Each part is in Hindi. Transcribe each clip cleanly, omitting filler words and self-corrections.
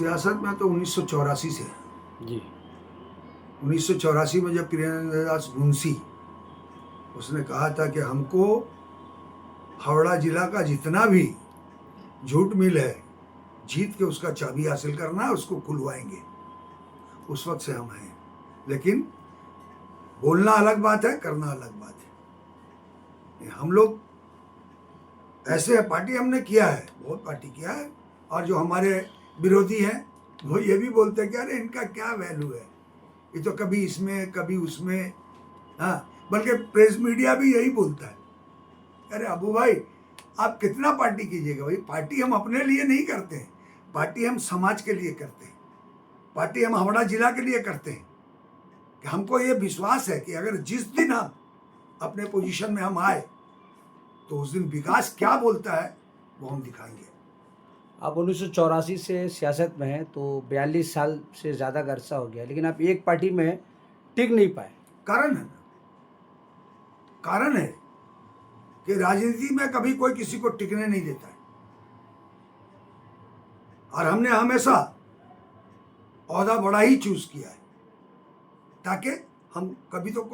सियासत में तो 1984 से जी 1984 में जब प्रियेंद्र दास मुंशी उसने कहा था कि हमको हावड़ा जिला का जितना भी झूठ मिल है जीत के उसका चाबी हासिल करना है, उसको खुलवाएंगे। उस वक्त से हम हैं, लेकिन बोलना अलग बात है, करना अलग बात है। हम लोग ऐसे है, पार्टी हमने किया है, बहुत पार्टी किया है, और जो हमारे विरोधी हैं वो ये भी बोलते हैं कि अरे इनका क्या वैल्यू है, ये तो कभी इसमें कभी उसमें। हाँ, बल्कि प्रेस मीडिया भी यही बोलता है, अरे अबू भाई आप कितना पार्टी कीजिएगा भाई, पार्टी हम अपने लिए नहीं करते हैं, पार्टी हम समाज के लिए करते हैं, पार्टी हम हावड़ा जिला के लिए करते हैं। कि हमको ये विश्वास है कि अगर जिस दिन हम अपने पोजीशन में हम आए तो उस दिन विकास क्या बोलता है वो हम दिखाएंगे। आप 1984 से सियासत में हैं, तो 42 साल से ज़्यादा का अरसा हो गया, लेकिन आप एक पार्टी में टिक नहीं पाए। कारण है ना, कारण है कि राजनीति में कभी कोई किसी को टिकने नहीं देता है, और हमने हमेशा ओहदा बड़ा ही चूज किया है, ताकि हम कभी तो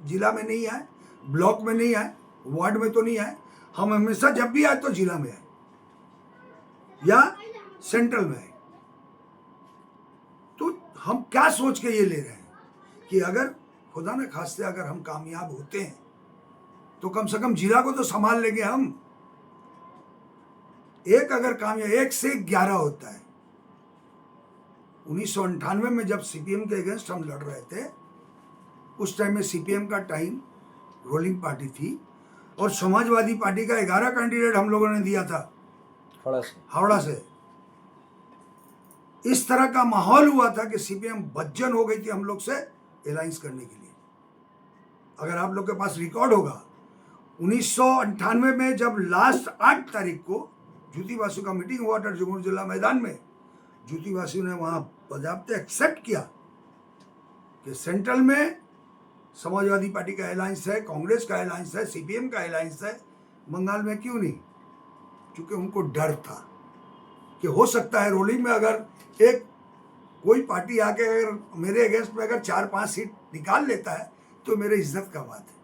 जिला में नहीं आए, ब्लॉक में नहीं आए, वार्ड में तो नहीं आए, हम हमेशा जब भी आए तो जिला में आए या सेंट्रल में आए। तो हम क्या सोच के ये ले रहे हैं कि अगर खुदा न खास्ते अगर हम कामयाब होते हैं तो कम से कम जिला को तो संभाल लेंगे हम। एक अगर कामयाब 1 से 11 होता है। 1998 में जब सीपीएम के अगेंस्ट हम लड़ रहे थे, उस टाइम में सीपीएम का टाइम रोलिंग पार्टी थी, और समाजवादी पार्टी का 11 कैंडिडेट हम लोगों ने दिया था हावड़ा से। इस तरह का माहौल हुआ था कि सीपीएम बज्जन हो गई थी हम लोग से अलायंस करने के लिए। अगर आप लोग के पास रिकॉर्ड होगा, 1998 में जब लास्ट 8 तारीख को ज्योति बासु का मीटिंग हुआ था जमुई जिला मैदान में, ज्योति बासु ने वहां बजाबते एक्सेप्ट किया कि सेंट्रल में समाजवादी पार्टी का अलायंस है, कांग्रेस का अलायंस है, सीपीएम का अलायंस है, बंगाल में क्यों नहीं? क्योंकि उनको डर था कि हो सकता है रोलिंग में अगर एक कोई पार्टी आके अगर मेरे अगेंस्ट में अगर 4-5 सीट निकाल लेता है तो मेरे इज्जत का बात है।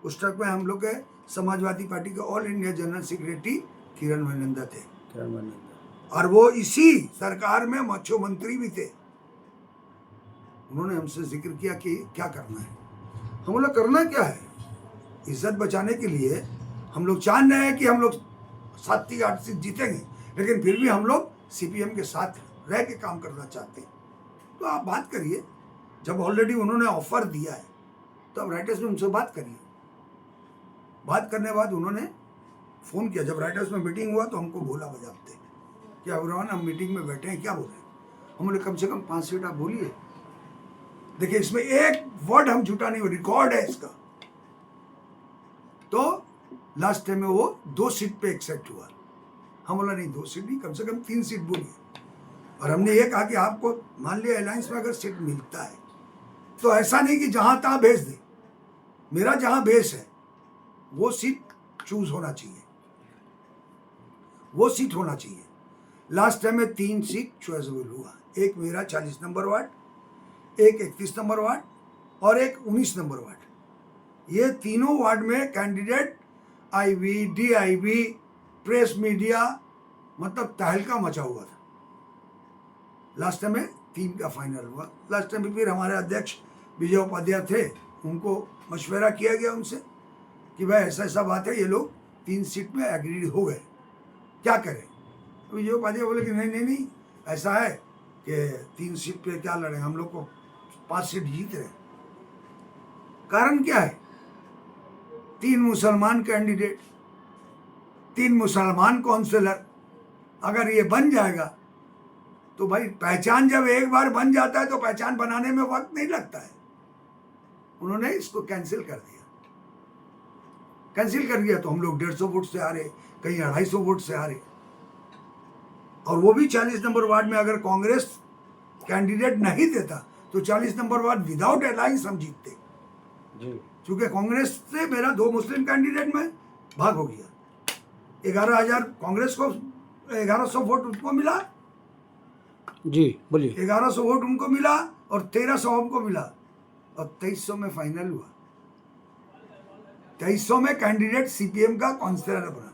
उस टाइम में हम लोग के समाजवादी पार्टी के ऑल इंडिया जनरल सेक्रेटरी किरण मनेंदा थे, और वो इसी सरकार में मुख्यमंत्री भी थे। उन्होंने हमसे जिक्र किया कि क्या करना है। हम लोग करना क्या है, इज्जत बचाने के लिए हम लोग चाह रहे हैं कि हम लोग 7 या 8 सीट जीतेंगे, लेकिन फिर भी हम लोग सीपीएम के साथ रह के काम करना चाहते हैं। तो आप बात करिए, जब ऑलरेडी उन्होंने ऑफर दिया है तो अब राइटर्स में उनसे बात करिए। बात करने के बाद उन्होंने फ़ोन किया, जब राइटर्स में मीटिंग हुआ तो हमको बोला बजाबते कि अब्राहन हम मीटिंग में बैठे हैं, क्या बोल रहे हैं। हमने कम से कम 5 सीट आप बोलिए। देखिए इसमें एक वर्ड हम झूठा नहीं, रिकॉर्ड है इसका। तो लास्ट टाइम में वो 2 सीट पे एक्सेप्ट हुआ। हम बोला नहीं 2 सीट नहीं, कम से कम 3 सीट बोलिए। और हमने ये कहा कि आपको मान लिया अलायंस में अगर सीट मिलता है तो ऐसा नहीं कि जहां तहां भेज दे, मेरा जहां बेस है वो सीट चूज होना चाहिए, वो सीट होना चाहिए। लास्ट टाइम में 3 सीट चॉइसेबल हुआ, एक मेरा 40 नंबर वार्ड, एक 31 नंबर वार्ड और एक 19 नंबर वार्ड। ये तीनों वार्ड में candidate IV, DIV, press media, मतलब तहलका मचा हुआ था। लास्ट टाइम में 3 का फाइनल हुआ। लास्ट टाइम में फिर हमारे अध्यक्ष विजय उपाध्याय थे, उनको मशवरा किया गया उनसे कि भाई ऐसा ऐसा बात है, ये लोग 3 सीट में एग्रीड हो गए, क्या करें। तो विजय उपाध्याय बोले कि नहीं नहीं नहीं, ऐसा है कि 3 सीट पे क्या लड़े, हम लोग को 5 सीट जीत रहे। कारण क्या है, 3 मुसलमान कैंडिडेट, 3 मुसलमान काउंसिलर, अगर ये बन जाएगा तो भाई पहचान जब एक बार बन जाता है तो पहचान बनाने में वक्त नहीं लगता है। उन्होंने इसको कैंसिल कर दिया। कैंसिल कर दिया तो हम लोग 150 वोट से आ रहे, कहीं 250 वोट से आ रहे, और वो भी 40 नंबर वार्ड में अगर कांग्रेस कैंडिडेट नहीं देता तो 40 नंबर वार्ड विदाउट अलायंस हम जीतते। क्योंकि कांग्रेस से मेरा 2 मुस्लिम कैंडिडेट में भाग हो गया। 11,000 कांग्रेस को, 1100 वोट उसको मिला, जी बोलिए। 1100 वोट उनको मिला और 1300 हमको मिला और 2300 में फाइनल हुआ। 2300 में कैंडिडेट सीपीएम का काउंसिलर बना।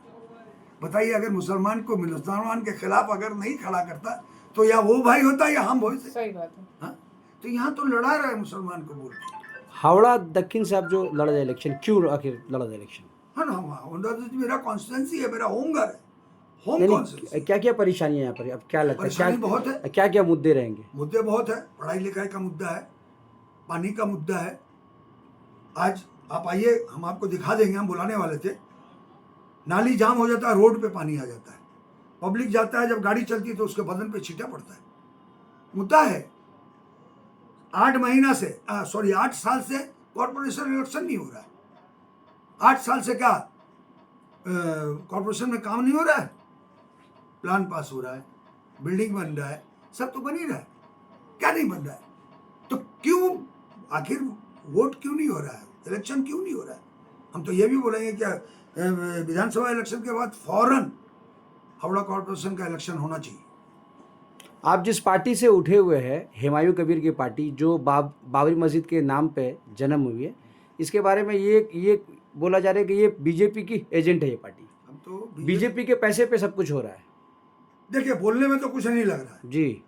बताइए, अगर मुसलमान के खिलाफ अगर नहीं खड़ा करता तो या वो भाई होता या हम होते। सही बात है। हाँ, तो यहाँ तो लड़ा रहा है मुसलमान को बोल के। हावड़ा दक्षिण से आप जो लड़ रहे इलेक्शन, क्यों आखिर लड़ रहे इलेक्शन? हाँ ना, मेरा कॉन्स्टिट्यूंसी है, मेरा होम घर है, होम नहीं कॉन्स्टिट्यूंसी। नहीं, क्या क्या परेशानी है यहाँ पर, अब क्या लगता है, परेशानी क्या बहुत है, क्या क्या मुद्दे रहेंगे? मुद्दे बहुत है। पढ़ाई लिखाई का मुद्दा है, पानी का मुद्दा है। आज आप आइए, हम आपको दिखा देंगे, हम बुलाने वाले थे। नाली जाम हो जाता है, रोड पे पानी आ जाता है, पब्लिक जाता है, जब गाड़ी चलती है तो उसके बदन पे छींटा पड़ता है। मुद्दा है। 8 साल से कॉर्पोरेशन इलेक्शन नहीं हो रहा है। 8 साल से क्या कॉर्पोरेशन में काम नहीं हो रहा है? प्लान पास हो रहा है, बिल्डिंग बन रहा है, सब तो बन ही रहा है, क्या नहीं बन रहा है? तो क्यों आखिर वोट क्यों नहीं हो रहा है, इलेक्शन क्यों नहीं हो रहा है? हम तो ये भी बोलेंगे क्या विधानसभा इलेक्शन के बाद फौरन हावड़ा कॉर्पोरेशन का इलेक्शन होना चाहिए। आप जिस पार्टी से उठे हुए हैं, हुमायूं कबीर की पार्टी, जो बाबरी मस्जिद के नाम पे जन्म हुई है, इसके बारे में ये बोला जा रहा है कि ये बीजेपी की एजेंट है ये पार्टी। हम तो बीजेपी के पैसे पे सब कुछ हो रहा है। देखिए, बोलने में तो कुछ नहीं लग रहा है। जी।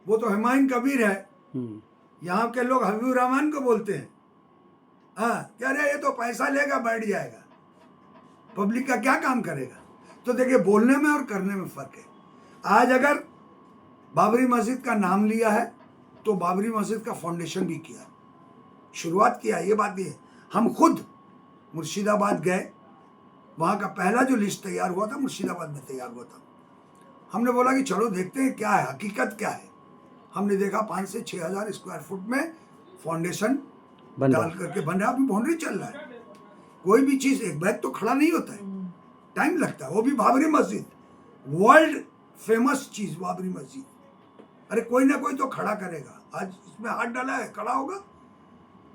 वो तो हुमायूं कबीर है, हम्म। यहाँ के लोग हबीबुर रहमान को बोलते हैं। हाँ, कह रहे ये तो पैसा लेगा बैठ जाएगा, पब्लिक का क्या काम करेगा? तो देखिए, बोलने में और करने में फर्क है। आज अगर बाबरी मस्जिद का नाम लिया है तो बाबरी मस्जिद का फाउंडेशन भी किया, शुरुआत किया, ये बात भी है। हम खुद मुर्शिदाबाद गए, वहाँ का पहला जो लिस्ट तैयार हुआ था मुर्शिदाबाद में तैयार हुआ था। हमने बोला कि चलो देखते हैं क्या है, हकीकत क्या है। हमने देखा 5 से 6 हज़ार स्क्वायर फुट में फाउंडेशन डाल करके बन रहा है, अभी बाउंड्री चल रहा है। कोई भी चीज़ एक बैग तो खड़ा नहीं होता है, टाइम लगता है। वो भी बाबरी मस्जिद, वर्ल्ड फेमस चीज़ बाबरी मस्जिद। अरे कोई ना कोई तो खड़ा करेगा। आज इसमें हाथ डाला है, खड़ा होगा।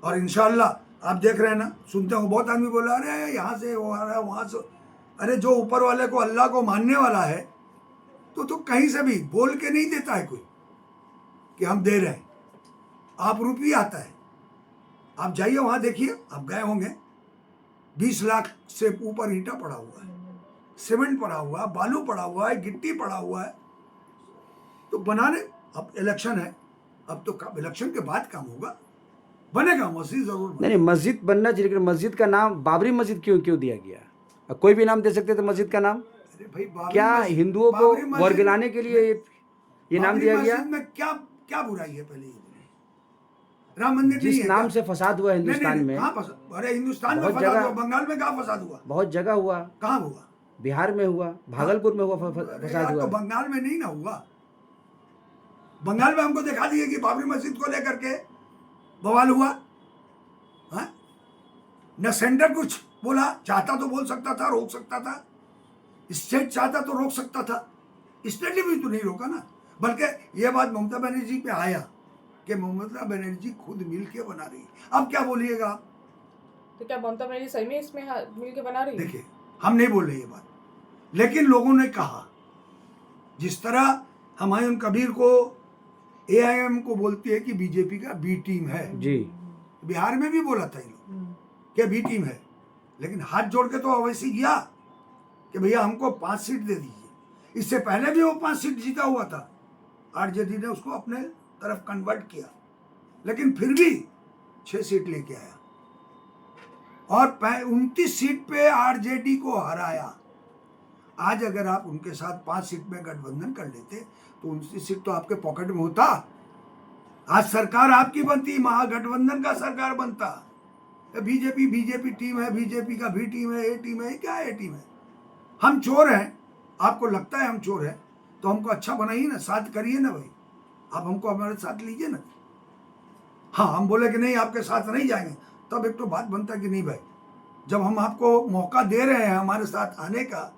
और इंशाअल्लाह आप देख रहे हैं ना, सुनते हो बहुत आदमी बोला अरे यहाँ से वो आ रहा है, वहाँ से। अरे जो ऊपर वाले को, अल्लाह को मानने वाला है तो कहीं से भी बोल के नहीं देता है कोई कि हम दे रहे हैं। आप रुपये आता है, आप जाइए वहाँ देखिए, आप गए होंगे, 20 लाख से ऊपर ईंटा पड़ा हुआ है, सीमेंट पड़ा हुआ है, बालू पड़ा हुआ है, गिट्टी पड़ा हुआ है। तो बनाने, अब इलेक्शन है, अब तो इलेक्शन के बाद काम होगा, बनेगा मस्जिद जरूर बनेगा। नहीं, मस्जिद बनना चाहिए, लेकिन मस्जिद का नाम बाबरी मस्जिद क्यों दिया गया? कोई भी नाम दे सकते थे मस्जिद का नाम। अरे भाई, क्या हिंदुओं को वर्गलाने के लिए ये नाम दिया गया? में क्या बुराई है? पहले ये बोलिए। राम मंदिर नहीं जिस है नाम क्या? से फसाद हुआ हिंदुस्तान में, कहाँ फसाद? अरे हिंदुस्तान में बहुत फसाद जगह- हुआ, बंगाल में कहाँ फसाद हुआ? बहुत जगह हुआ, कहाँ हुआ? बिहार में हुआ, भागलपुर में हुआ, अरे फसाद यार, हुआ। तो बंगाल में नहीं ना हुआ। बंगाल में हमको दिखा दिए कि बाबरी मस्जिद को लेकर के बवाल हुआ। हाँ? न सेंटर कुछ बोला, चाहता तो बोल सकता था, रोक सकता था। स्टेट चाहता तो रोक सकता था, स्टेट ने भी तो नहीं रोका ना। बल्कि ये बात ममता बनर्जी पे आया कि ममता बनर्जी खुद मिल के बना रही है। अब क्या बोलिएगा आप? तो क्या ममता बनर्जी सही में इसमें मिल के बना रही है? देखिए, हम नहीं बोल रहे ये बात, लेकिन लोगों ने कहा, जिस तरह हुमायूं कबीर को एआईएम को बोलती है कि बीजेपी का बी टीम है, जी। बिहार में भी बोला था ये लोग कि बी टीम है, लेकिन हाथ जोड़ के तो अवैसी गया कि भैया हमको 5 सीट दे दीजिए। इससे पहले भी वो 5 सीट जीता हुआ था, आरजेडी ने उसको अपने तरफ कन्वर्ट किया, लेकिन फिर भी 6 सीट लेके आया और 29 सीट पे आरजेडी को हराया। आज अगर आप उनके साथ 5 सीट में गठबंधन कर लेते तो 29 सीट तो आपके पॉकेट में होता। आज सरकार आपकी बनती, महागठबंधन का सरकार बनता। बीजेपी टीम है, बीजेपी का भी टीम है, ए टीम है, क्या ए टीम है? हम चोर हैं, आपको लगता है हम चोर हैं तो हमको अच्छा बनाइए ना, साथ करिए ना भाई, आप हमको हमारे साथ लीजिए ना। हाँ, हम बोले कि नहीं आपके साथ नहीं जाएंगे, तब एक तो बात बनता कि नहीं भाई, जब हम आपको मौका दे रहे हैं हमारे साथ आने का,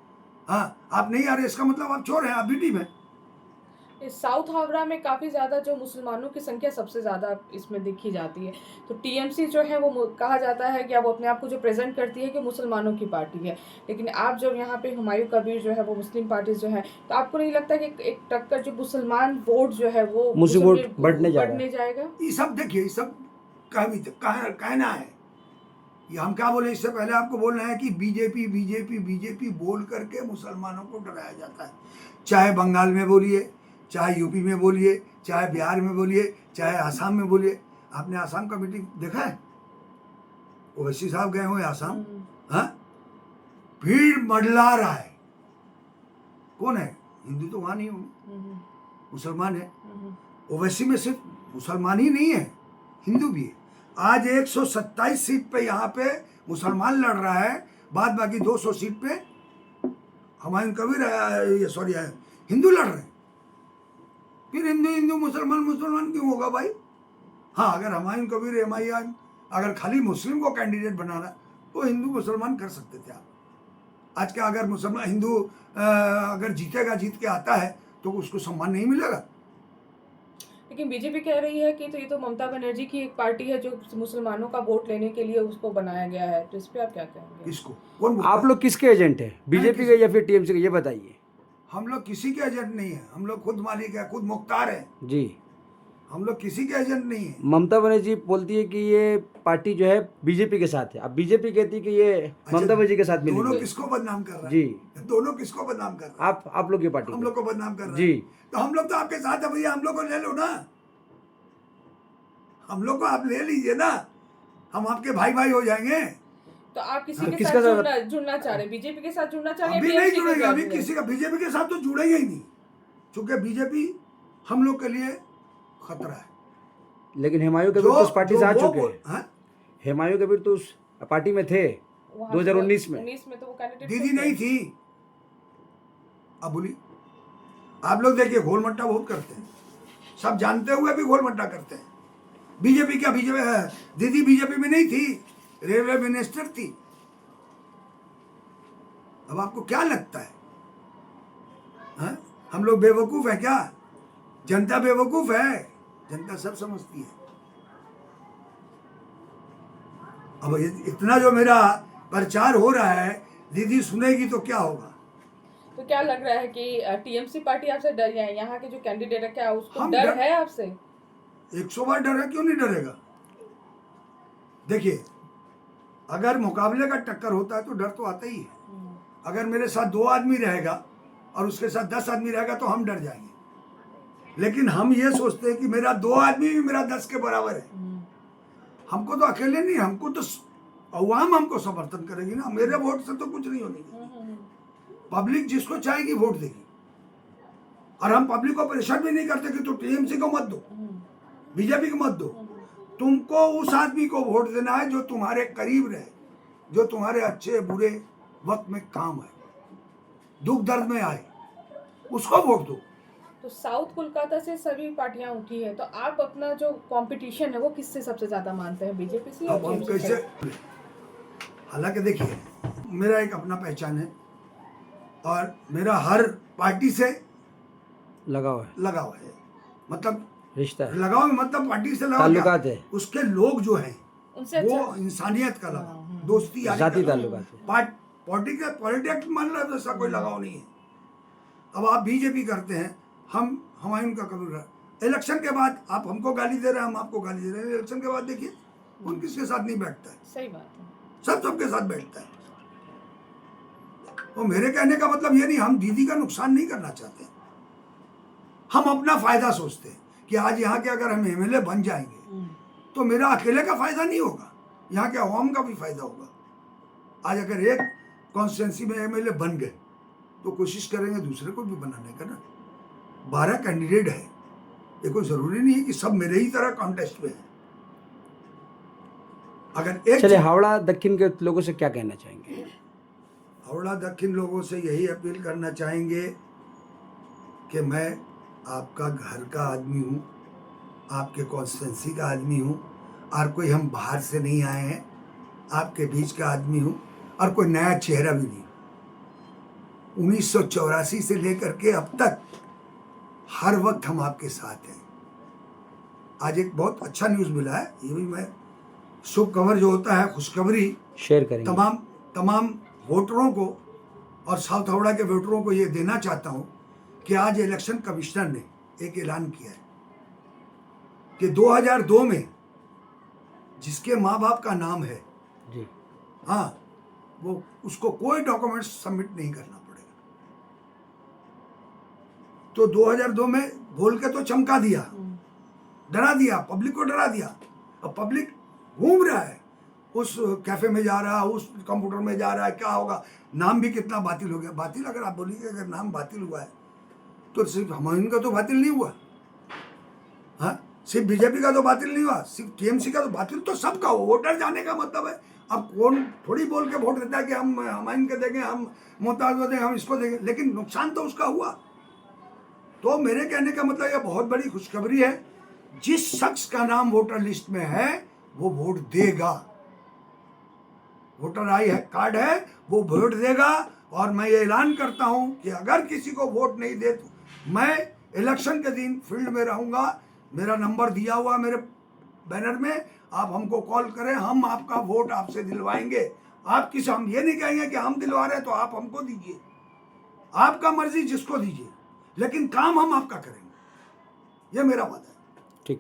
हाँ आप नहीं आ रहे, इसका मतलब आप चोर हैं, आप भी टीम है। इस साउथ हावड़ा में काफ़ी ज़्यादा जो मुसलमानों की संख्या सबसे ज़्यादा इसमें देखी जाती है। तो टीएमसी जो है वो कहा जाता है कि अब वो अपने आप को जो प्रेजेंट करती है कि मुसलमानों की पार्टी है, लेकिन आप जब यहाँ पे हुमायूं कबीर जो है वो मुस्लिम पार्टी जो है, तो आपको नहीं लगता कि एक टक्कर जो मुसलमान वोट जो है वो मुस्लिम वोट बढ़ने जा रहा है? बढ़ने जाएगा? ये सब देखिए, ये सब कहना है। ये हम क्या बोले, इससे पहले आपको बोलना है कि बीजेपी बीजेपी बीजेपी बोल करके मुसलमानों को डराया जाता है। चाहे बंगाल में बोलिए, चाहे यूपी में बोलिए, चाहे बिहार में बोलिए, चाहे आसाम में बोलिए। आपने आसाम का मीटिंग देखा है? ओवैसी साहब गए हुए आसाम, हाँ, भीड़ मंडला रहा है। कौन है? हिंदू तो वहां नहीं होंगे, मुसलमान है। ओवैसी में सिर्फ मुसलमान ही नहीं है, हिंदू भी है। आज 127 सीट पे यहाँ पे मुसलमान लड़ रहा है, बाद बाकी 200 सीट पे हुमायूं कबीर सॉरी हिंदू लड़ रहे हैं। फिर हिंदू हिंदू मुसलमान मुसलमान क्यों होगा भाई? हाँ, अगर हुमायूं कबीर एमआईएम अगर खाली मुस्लिम को कैंडिडेट बनाना तो हिंदू मुसलमान कर सकते थे आप। आज का अगर मुसलमान हिंदू अगर जीतेगा, जीत के आता है तो उसको सम्मान नहीं मिलेगा। लेकिन बीजेपी कह रही है कि तो ये तो ममता बनर्जी की एक पार्टी है जो मुसलमानों का वोट लेने के लिए उसको बनाया गया है, तो इस पे आप क्या कहेंगे? किसको? कौन बोलता आप है? लोग किसके एजेंट हैं, बीजेपी के या फिर टीएमसी के, ये बताइए। हम लोग किसी के एजेंट नहीं है, हम लोग खुद मालिक है, खुद मुख्तार है। जी, हम लोग किसी के एजेंट नहीं है। ममता बनर्जी बोलती है कि ये पार्टी जो है बीजेपी के साथ है, अब बीजेपी कहती है कि ये ममता बनर्जी के साथ दोनों मिलेगी। किसको बदनाम कर रहा है? जी, दोनों किसको बदनाम कर रहा है? आप लोग की पार्टी हम लोग को बदनाम कर रहा है। जी, तो हम लोग तो आपके साथ है भैया, हम लोग को ले लो ना, हम लोग को आप ले लीजिए ना, हम आपके भाई भाई हो जाएंगे। तो आप किसी हाँ, के किसका साथ जुड़ना चाह रहे हैं? बीजेपी के साथ जुड़ना चाह रहे हैं? अभी नहीं TMC के जुड़ेंगे, साथ अभी जुड़ेंगे? किसी का बीजेपी के साथ तो जुड़ेंगे ही नहीं, क्योंकि बीजेपी हम लोग के लिए खतरा है। लेकिन हुमायूं कबीर तो उस पार्टी से आ चुके हैं। हाँ? हुमायूं कबीर तो उस पार्टी में थे वहाँ 2019 में। 19 में तो वो कैंडिडेट दीदी नहीं थी। अब बोली, आप लोग देखिए घोल मट्टा बहुत करते हैं, सब जानते हुए भी घोल मट्टा करते हैं। बीजेपी क्या, बीजेपी है, दीदी बीजेपी में नहीं थी, रेलवे मिनिस्टर थी। अब आपको क्या लगता है? हाँ? हम लोग बेवकूफ है क्या? जनता बेवकूफ है, जनता सब समझती है। अब इतना जो मेरा प्रचार हो रहा है, दीदी सुनेगी तो क्या होगा? तो क्या लग रहा है कि टीएमसी पार्टी आपसे डर है? यहाँ के जो कैंडिडेट है क्या उसको हम डर है आपसे? 100 बार डर है, क्यों नहीं डरेगा? देखिए, अगर मुकाबले का टक्कर होता है तो डर तो आता ही है। अगर मेरे साथ 2 आदमी रहेगा और उसके साथ 10 आदमी रहेगा तो हम डर जाएंगे। लेकिन हम ये सोचते हैं कि मेरा 2 आदमी भी मेरा 10 के बराबर है। हमको तो अकेले नहीं, हमको तो अवाम हमको समर्थन करेगी ना। मेरे वोट से तो कुछ नहीं होने, पब्लिक जिसको चाहेगी वोट देगी। और हम पब्लिक को प्रेशर भी नहीं करते कि तो टीएमसी को मत दो, बीजेपी को मत दो। तुमको उस आदमी को वोट देना है जो तुम्हारे करीब रहे, जो तुम्हारे अच्छे बुरे वक्त में काम आए, दुख दर्द में आए, उसको वोट दो। तो साउथ कोलकाता से सभी पार्टियां उठी है, तो आप अपना जो कंपटीशन है वो किससे सबसे ज्यादा मानते हैं, बीजेपी से या अब हम TMC कैसे, से? हालांकि देखिए मेरा एक अपना पहचान है और मेरा हर पार्टी से लगाव है, लगाव है। मतलब रिश्ता है, लगाव में मतलब पार्टी से लगाव ताल्लुकात क्या? है, उसके लोग जो हैं उनसे वो अच्छा इंसानियत का लगाव, दोस्ती यारी जाति का ताल्लुकात है। पॉलिटिक्स मान लो ऐसा कोई लगाव नहीं है। अब आप बीजेपी करते हैं, हम हुमायूं का कबीर। इलेक्शन के बाद आप हमको गाली दे रहे हैं, हम आपको गाली दे रहे हैं। इलेक्शन के बाद देखिए कौन किसके साथ नहीं बैठता है, सही बात है। सब सबके साथ बैठता है। तो मेरे कहने का मतलब ये नहीं, हम दीदी का नुकसान नहीं करना चाहते, हम अपना फायदा सोचते हैं कि आज यहाँ के अगर हम एमएलए बन जाएंगे तो मेरा अकेले का फायदा नहीं होगा, यहाँ के अवाम का भी फायदा होगा। आज अगर एक कॉन्स्टिट्यूंसी में एमएलए बन गए तो कोशिश करेंगे दूसरे को भी बनाने का ना। 12 कैंडिडेट है, ये कोई जरूरी नहीं है कि सब मेरे ही तरह कॉन्टेस्ट में है। अगर एक चलिए, हावड़ा दक्षिण के लोगों से क्या कहना चाहेंगे? हावड़ा दक्षिण लोगों से यही अपील करना चाहेंगे कि मैं आपका घर का आदमी हूँ, आपके कॉन्स्टिट्यूंसी का आदमी हूँ, और कोई हम बाहर से नहीं आए हैं, आपके बीच का आदमी हूँ, और कोई नया चेहरा भी नहीं। 1984 से लेकर के अब तक हर वक्त हम आपके साथ हैं। आज एक बहुत अच्छा न्यूज़ मिला है, ये भी मैं शुभ खबर जो होता है, खुशखबरी शेयर करेंगे। तमाम वोटरों को और साउथ हावड़ा के वोटरों को ये देना चाहता हूँ कि आज इलेक्शन कमिश्नर ने एक ऐलान किया है कि 2002 में जिसके माँ बाप का नाम है, जी, हाँ, वो उसको कोई डॉक्यूमेंट्स सबमिट नहीं करना पड़ेगा। तो 2002 में बोल के तो चमका दिया, डरा दिया, पब्लिक को डरा दिया। अब पब्लिक घूम रहा है, उस कैफे में जा रहा है, उस कंप्यूटर में जा रहा है, क्या होगा, नाम भी कितना बातिल हो गया। बातिल अगर आप बोलिए अगर नाम बातिल हुआ है तो सिर्फ हमायूं का तो बातिल नहीं हुआ, हाँ, सिर्फ बीजेपी का तो बातिल नहीं हुआ, सिर्फ टीएमसी का तो बातिल तो सबका हो। वोटर जाने का मतलब है, अब कौन थोड़ी बोल के वोट देता है कि हम हमायूं के देंगे, हम मुमताज को देंगे, हम इसको देंगे, लेकिन नुकसान तो उसका हुआ। तो मेरे कहने का मतलब यह बहुत बड़ी खुशखबरी है, जिस शख्स का नाम वोटर लिस्ट में है वो वोट देगा, वोटर आई है कार्ड है, वो वोट देगा। और मैं ये ऐलान करता हूं कि अगर किसी को वोट नहीं दे तो मैं इलेक्शन के दिन फील्ड में रहूंगा। मेरा नंबर दिया हुआ मेरे बैनर में, आप हमको कॉल करें, हम आपका वोट आपसे दिलवाएंगे। आप किस, हम ये नहीं कहेंगे कि हम दिलवा रहे हैं तो आप हमको दीजिए, आपका मर्जी जिसको दीजिए, लेकिन काम हम आपका करेंगे, ये मेरा वादा है। ठीक।